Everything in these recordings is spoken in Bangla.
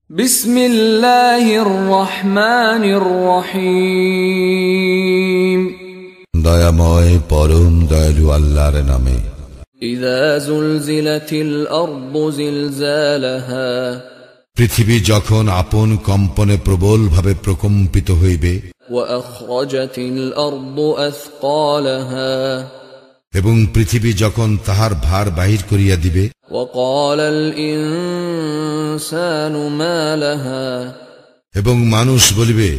বিসমিল্লাহির রহমানির রহিম। দয়াময় পরম দয়ালু আল্লাহর নামে। ইযা যুলজিলাতিল আরদু জিলজালাহা, পৃথিবী যখন আপন কম্পনে প্রবলভাবে প্রকম্পিত হইবে। ওয়া আখরাজাতিল আরদু আসকালাহা, এবং পৃথিবী যখন তাহার ভার বাহির করিয়া দিবে। ওয়া ক্বালাল ইনসানু মা লাহা, এবং মানুষ বলিবে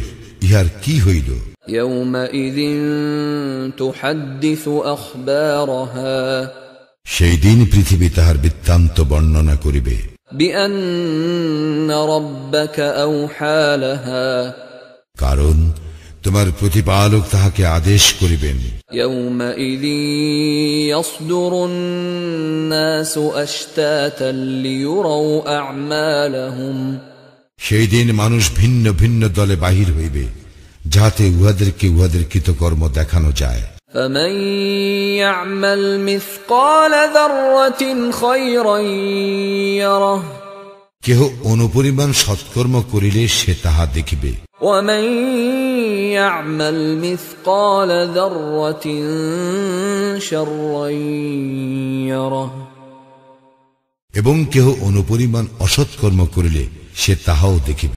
ইহার কি হইল। ইয়াওমাইযিন তুহাদ্দিসু আখবারাহা, সেই দিন পৃথিবী তাহার বৃত্তান্ত বর্ণনা করিবে। বিআন্না রাব্বাকা আওহা লাহা, কারণ তোমার প্রতিপালক তাহাকে আদেশ করিবেন। ইয়াওমাইযিন ইয়াসদুরুন নাসু আশতাতান লিয়ুরাউ আ'মালাহুম, সেই দিন মানুষ ভিন্ন ভিন্ন দলে বাহির হইবে, যাহাতে উহাদেরকে উহাদের কৃতকর্ম দেখানো যায়। ফামান ইয়া'মাল মিসকাল যাররাতিন খায়রান ইয়ারাহ, কেহ অনুপরিমাণ সৎকর্ম করিলে সে তাহা দেখিবে। ওয়ামান ইয়া'মাল মিসকাল যাররাতিন শাররান ইয়ারাহ, এবং কেহ অনুপরিমাণ অসৎকর্ম করিলে সে তাহাও দেখিবে।